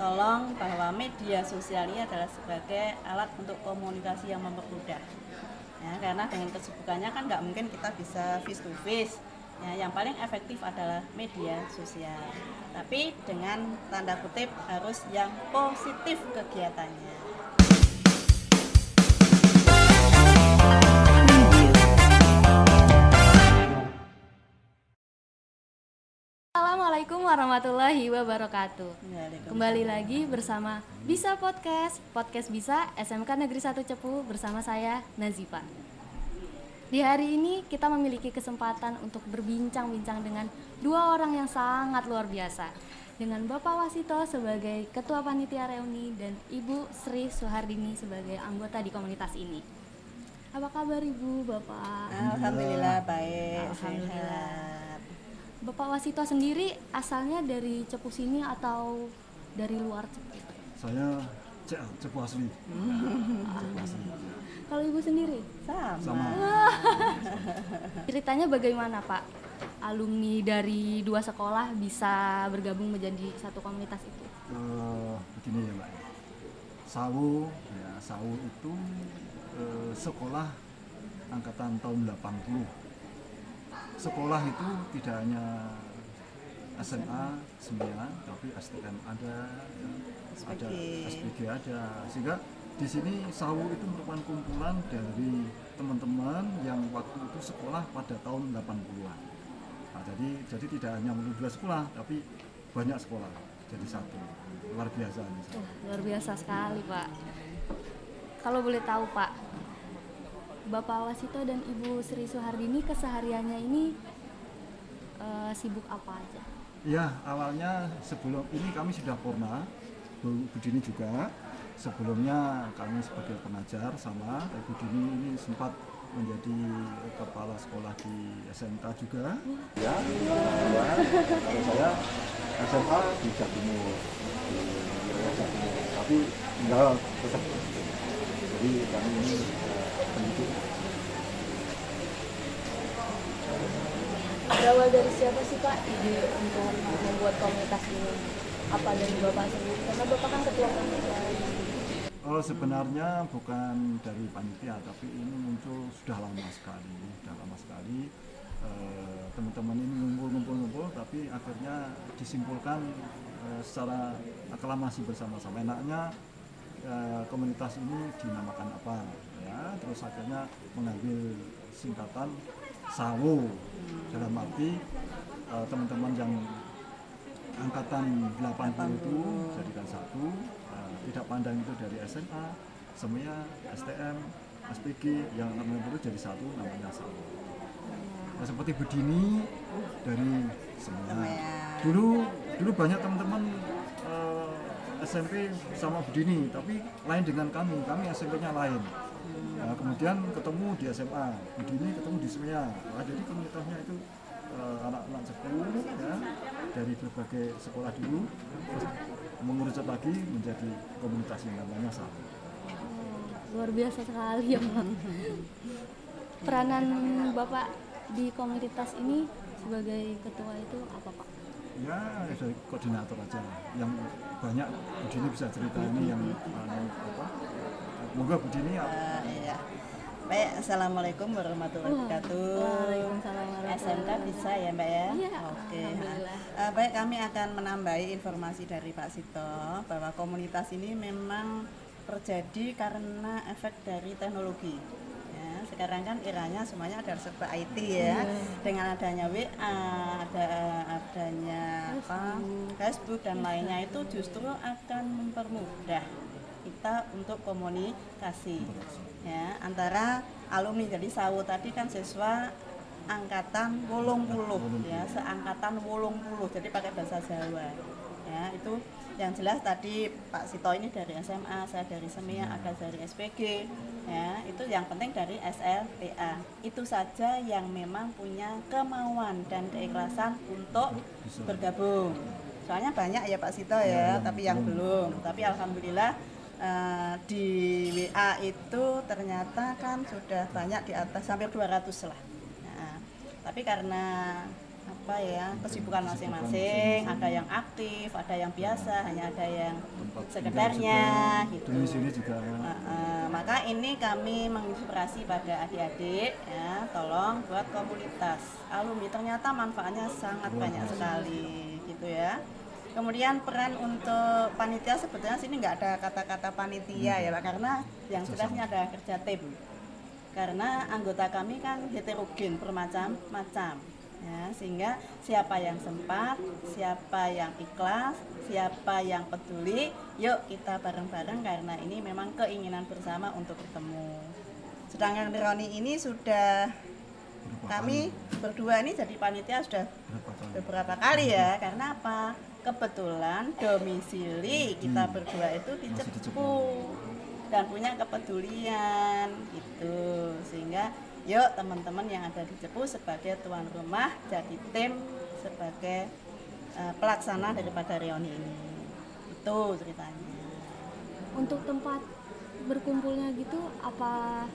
tolong bahwa media sosial ini adalah sebagai alat untuk komunikasi yang mempermudah. Ya, karena dengan kesibukannya kan nggak mungkin kita bisa face to face. Ya, yang paling efektif adalah media sosial. Tapi dengan tanda kutip harus yang positif kegiatannya. Assalamualaikum warahmatullahi wabarakatuh. Waalaikumsalam. Kembali lagi bersama Bisa Podcast Bisa SMK Negeri 1 Cepu bersama saya Nazifa. Di hari ini kita memiliki kesempatan untuk berbincang-bincang dengan dua orang yang sangat luar biasa, dengan Bapak Wasito sebagai Ketua Panitia Reuni dan Ibu Sri Suhardini sebagai anggota di komunitas ini. Apa kabar Ibu, Bapak? Alhamdulillah baik. Alhamdulillah. Sehat. Bapak Wasito sendiri asalnya dari Cepu sini atau dari luar Cepu? Saya Cepu asli. Cepu asli. Kalau Ibu sendiri? Sama. Ceritanya bagaimana Pak? Alumni dari dua sekolah bisa bergabung menjadi satu komunitas itu? Begini ya Mbak. Sawu itu sekolah angkatan tahun 80. Sekolah itu tidak hanya SMA, semua, tapi STM ada, ya, ada SPG ada. Sehingga di sini Sawu itu merupakan kumpulan dari teman-teman yang waktu itu sekolah pada tahun 80-an. Nah, jadi tidak hanya dua sekolah, tapi banyak sekolah jadi satu. Luar biasa nih. Luar biasa sekali Pak. Kalau boleh tahu Pak, Bapak Wasito dan Ibu Sri Suhardini kesehariannya ini sibuk apa aja? Ya, awalnya sebelum ini kami sudah purna, Bu Dini juga. Sebelumnya kami sebagai pengajar sama Bu Dini ini sempat menjadi kepala sekolah di SMK juga. Ya, kalau saya SMA di Jatimur, tapi tinggal tetap. Jadi kami ini pendidik. Berawal dari siapa sih Pak ide untuk membuat komunitas ini? Apa dari Bapak sendiri? Karena Bapak kan ketua panitia. Sebenarnya bukan dari panitia, tapi ini muncul sudah lama sekali. Teman-teman ini ngumpul, tapi akhirnya disimpulkan secara aklamasi bersama-sama. Enaknya komunitas ini dinamakan apa? Ya, terus akhirnya mengambil singkatan Sawu, dalam arti teman-teman yang angkatan 80 itu jadikan satu, tidak pandang itu dari SMA, semuanya STM, SPG yang angkatan 90 jadi satu, namanya Sawu. Nah, seperti Bedini dari semuanya. Dulu banyak teman-teman SMP sama Bedini, tapi lain dengan kami SMP-nya lain. Nah, kemudian ketemu di SMA, Bedini ketemu di semuanya. Nah, jadi komunitasnya itu anak-anak sekolah ya, dari berbagai sekolah dulu, terus mengerucut lagi menjadi komunitas yang namanya Sawu. Luar biasa sekali ya Pak. Peranan Bapak di komunitas ini sebagai ketua itu apa Pak? Ya dari koordinator aja, yang banyak Budini bisa cerita ini yang apa? Moga Budini apa? Iya. Baik, assalamualaikum warahmatullahi wabarakatuh. Waalaikumsalam warahmatullahi SMK bisa ya Mbak ya? Iya, Oke. alhamdulillah. Baik, kami akan menambahi informasi dari Pak Sito bahwa komunitas ini memang terjadi karena efek dari teknologi. Ya, sekarang kan eranya semuanya ada serba IT ya. Dengan adanya WA, adanya Facebook dan lainnya itu justru akan mempermudah kita untuk komunikasi ya antara alumni. Jadi Sawu tadi kan siswa angkatan 80 ya, seangkatan 80, jadi pakai bahasa Jawa ya. Itu yang jelas tadi Pak Sito ini dari SMA, saya dari SEMIA, ada dari SPG ya. Itu yang penting dari SLTA. Itu saja yang memang punya kemauan dan keikhlasan untuk bergabung. Soalnya banyak ya Pak Sito ya, tapi yang belum. Tapi alhamdulillah di WA itu ternyata kan sudah banyak, di atas hampir 200 lah. Nah, tapi karena apa ya kesibukan masing-masing, ada yang aktif, ada yang biasa, hanya ada yang Tempat sekedarnya tinggal juga, gitu. dan di sini juga Maka ini kami menginspirasi pada adik-adik ya, tolong buat komunitas alumni, ternyata manfaatnya sangat banyak sekali gitu ya. Kemudian peran untuk panitia sebetulnya sini nggak ada kata-kata panitia ya Pak, karena yang jelas ini ada kerja tim. Karena anggota kami kan heterogen, bermacam-macam ya, sehingga siapa yang sempat, siapa yang ikhlas, siapa yang peduli, yuk kita bareng-bareng karena ini memang keinginan bersama untuk bertemu. Sedangkan Roni ini sudah kami berdua ini jadi panitia sudah beberapa kali ya, karena apa? Kebetulan domisili kita berdua itu di Cepu dan punya kepedulian gitu, sehingga yuk teman-teman yang ada di Cepu sebagai tuan rumah jadi tim sebagai pelaksana daripada reuni ini. Itu ceritanya. Untuk tempat berkumpulnya gitu apa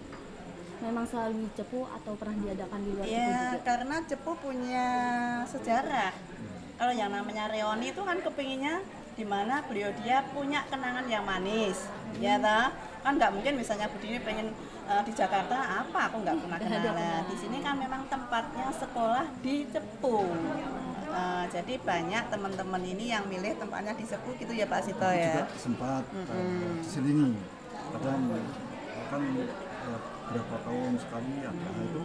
memang selalu di Cepu atau pernah diadakan di luar Cepu Ya juga? karena Cepu punya sejarah. Kalau yang namanya reuni itu kan kepinginnya di mana beliau dia punya kenangan yang manis, ya toh? Kan nggak mungkin misalnya Budini pengen di Jakarta apa aku nggak pernah kenal. Nah, di sini kan memang tempatnya sekolah di Cepu. Jadi banyak teman-teman ini yang milih tempatnya di Cepu gitu ya Pak Sito juga ya. sempat diselingi. Kadang kan berapa tahun sekali itu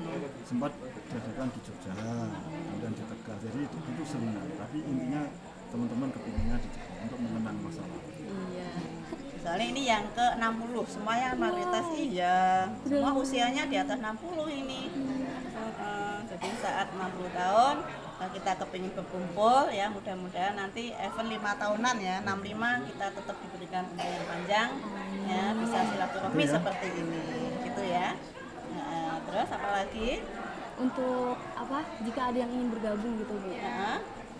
sempat diadakan di Jogja dan di Tegal. Jadi itu selingan. Tapi intinya teman-teman kepinginnya di Cepu untuk mengenang masa lalu. Iya. Soalnya ini yang ke-60, semuanya mayoritas iya. Semua usianya di atas 60 ini. Jadi saat 60 tahun kita kepingin berkumpul ya, mudah-mudahan nanti event 5 tahunan ya, 65 kita tetap diberikan umur yang panjang ya, bisa silaturahmi seperti ini gitu ya. Terus apa lagi? Untuk apa? Jika ada yang ingin bergabung gitu Bu,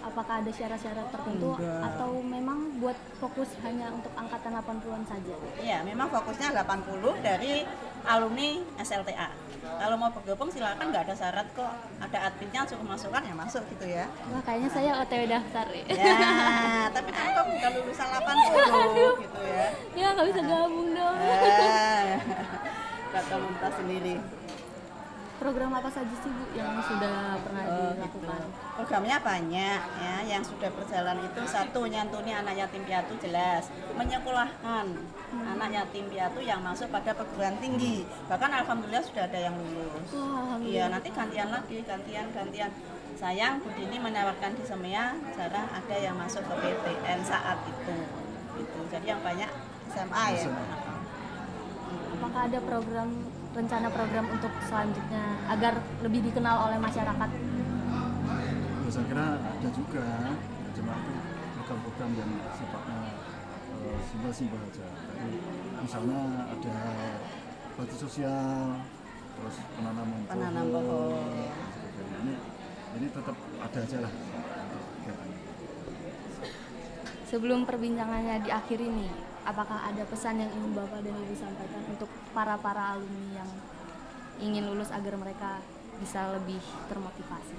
apakah ada syarat-syarat tertentu atau memang buat fokus hanya untuk angkatan 80-an saja? Iya, memang fokusnya 80 dari alumni SLTA. Kalau mau bergabung silakan, nggak ada syarat kok. Ada adminnya suruh masukkan ya masuk gitu ya. Wah kayaknya saya OTW daftar ya. Ya, tapi kan kamu bukan lulusan 80 gitu ya. Ya nggak bisa gabung dong. Buat komunitas sendiri. Program apa saja sih Bu yang sudah pernah dilakukan? Programnya banyak ya, yang sudah berjalan itu satu, nyantuni anak yatim piatu jelas, menyekolahkan anak yatim piatu yang masuk pada perguruan tinggi, bahkan alhamdulillah sudah ada yang lulus. Iya, nanti gantian lagi, gantian. Sayang Budini menawarkan di Semea, jarang ada yang masuk ke PTN saat itu. Gitu. Jadi yang banyak SMA ya. Apakah ada rencana program untuk selanjutnya agar lebih dikenal oleh masyarakat? Ya, saya kira ada juga, cuma itu program-program yang sifatnya simpel-simpel saja. Tadi misalnya ada bakti sosial, terus penanaman pohon. Ini tetap ada aja lah. Sebelum perbincangannya diakhiri nih, apakah ada pesan yang ingin Bapak dan Ibu sampaikan untuk para alumni yang ingin lulus agar mereka bisa lebih termotivasi?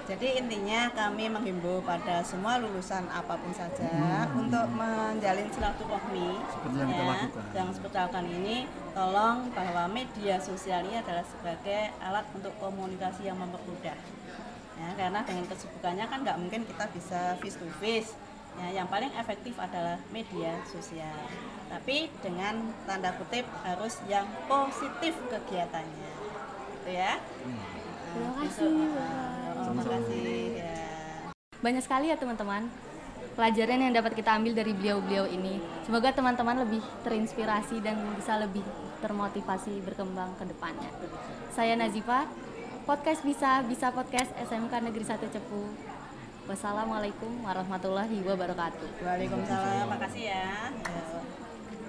Jadi intinya kami menghimbau pada semua lulusan apapun saja untuk menjalin silaturahmi yang seperti ini, tolong bahwa media sosial ini adalah sebagai alat untuk komunikasi yang mempermudah. Ya, karena dengan kesibukannya kan nggak mungkin kita bisa face to face. Ya, yang paling efektif adalah media sosial. Tapi dengan tanda kutip harus yang positif kegiatannya. Gitu ya. Terima kasih. Terima kasih ya. Banyak sekali ya teman-teman pelajaran yang dapat kita ambil dari beliau-beliau ini. Semoga teman-teman lebih terinspirasi dan bisa lebih termotivasi berkembang ke depannya. Saya Nazifa, podcast bisa podcast SMK Negeri 1 Cepu. Wassalamualaikum warahmatullahi wabarakatuh. Waalaikumsalam, makasih ya.